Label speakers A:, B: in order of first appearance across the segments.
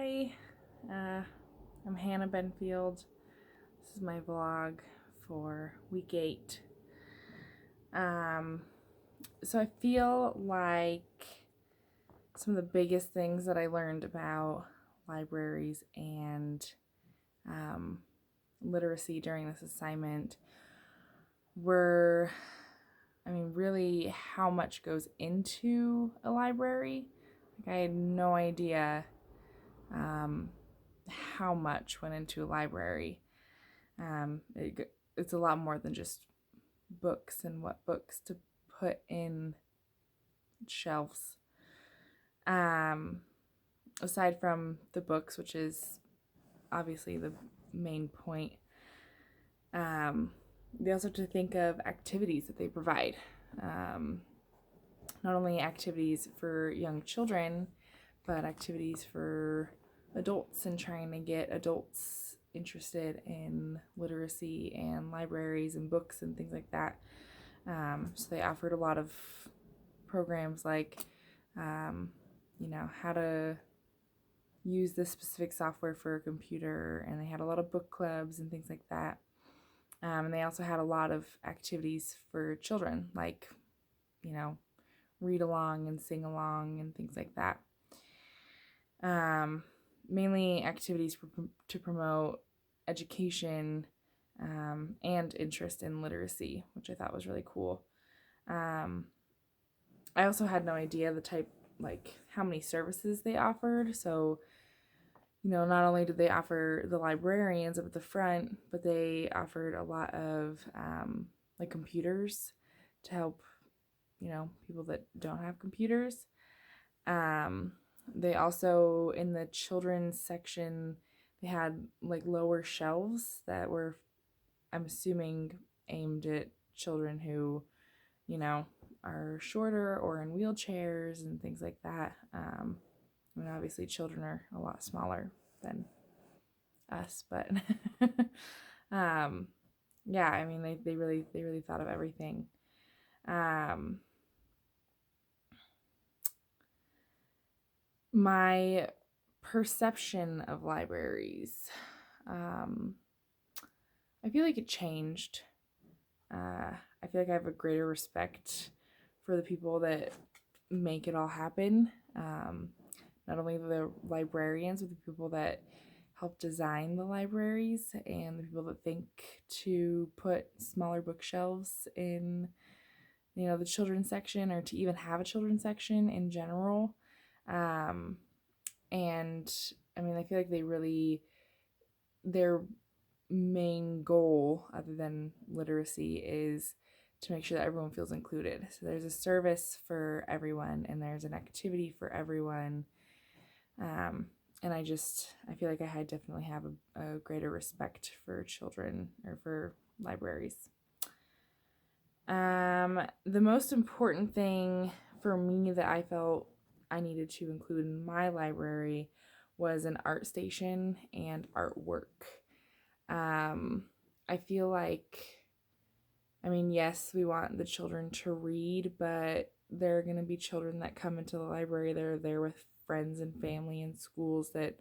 A: Hi, I'm Hannah Benfield. This is my vlog for week 8. So I feel like some of the biggest things that I learned about libraries and literacy during this assignment were, really how much goes into a library. Like I had no idea how much went into a library. It's a lot more than just books and what books to put in shelves. Aside from the books, which is obviously the main point, they also have to think of activities that they provide. Not only activities for young children, but activities for adults and trying to get adults interested in literacy and libraries and books and things like that. So they offered a lot of programs like, how to use this specific software for a computer, and they had a lot of book clubs and things like that. And they also had a lot of activities for children, like, read along and sing along and things like that. Mainly activities to promote education and interest in literacy, which I thought was really cool. I also had no idea the type, like how many services they offered. So, not only did they offer the librarians up at the front, but they offered a lot of like computers to help, people that don't have computers. They also, in the children's section, they had like lower shelves that were, I'm assuming, aimed at children who, are shorter or in wheelchairs and things like that. Obviously children are a lot smaller than us, but yeah, they really thought of everything. My perception of libraries, I feel like it changed. I feel like I have a greater respect for the people that make it all happen. Not only the librarians, but the people that help design the libraries and the people that think to put smaller bookshelves in, the children's section, or to even have a children's section in general. And I feel like their main goal, other than literacy, is to make sure that everyone feels included. So there's a service for everyone and there's an activity for everyone. And I feel like I definitely have a greater respect for children, or for libraries. The most important thing for me that I felt I needed to include in my library was an art station and artwork. I feel like, yes, we want the children to read, but there are going to be children that come into the library. They're there with friends and family and schools that,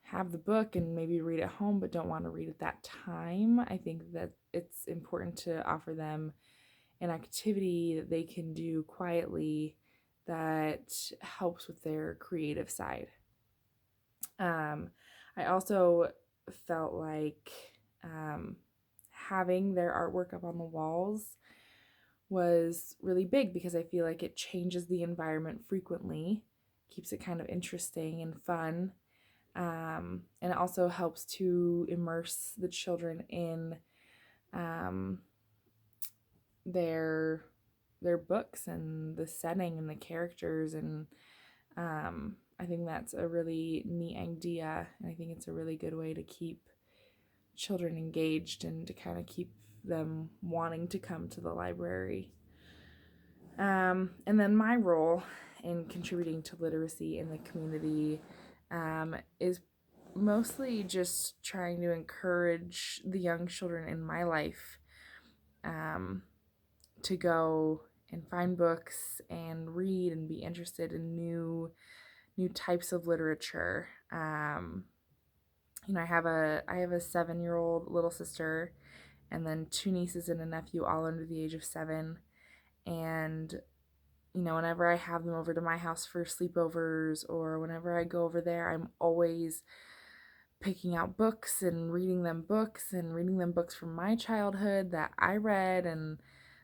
A: have the book and maybe read at home, but don't want to read at that time. I think that it's important to offer them an activity that they can do quietly that helps with their creative side. I also felt like having their artwork up on the walls was really big, because I feel like it changes the environment frequently, keeps it kind of interesting and fun, and it also helps to immerse the children in their books and the setting and the characters, and I think that's a really neat idea, and I think it's a really good way to keep children engaged and to kind of keep them wanting to come to the library. And then my role in contributing to literacy in the community is mostly just trying to encourage the young children in my life to go and find books and read and be interested in new new types of literature. I have a 7-year-old little sister, and then 2 nieces and a nephew, all under the age of 7. And whenever I have them over to my house for sleepovers, or whenever I go over there, I'm always picking out books and reading them books from my childhood that I read and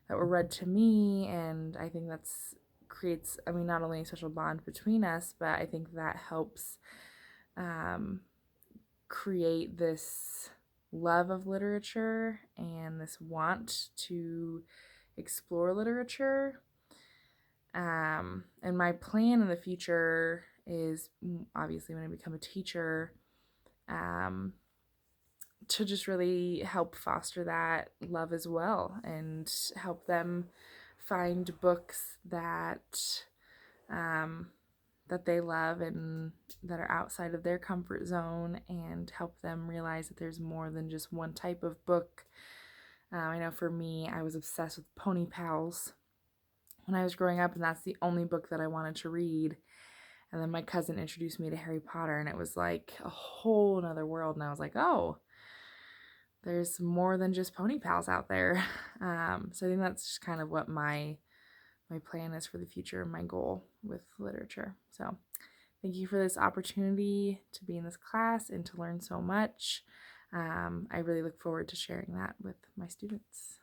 A: that were read to me. And I think that's creates, not only a special bond between us, but I think that helps create this love of literature and this want to explore literature. And my plan in the future is, obviously, when I become a teacher, to just really help foster that love as well, and help them find books that that they love and that are outside of their comfort zone, and help them realize that there's more than just one type of book. I know for me, I was obsessed with Pony Pals when I was growing up, and that's the only book that I wanted to read. And then my cousin introduced me to Harry Potter, and it was like a whole nother world. And I was like, oh, there's more than just Pony Pals out there. So I think that's just kind of what my plan is for the future, my goal with literature. So thank you for this opportunity to be in this class and to learn so much. I really look forward to sharing that with my students.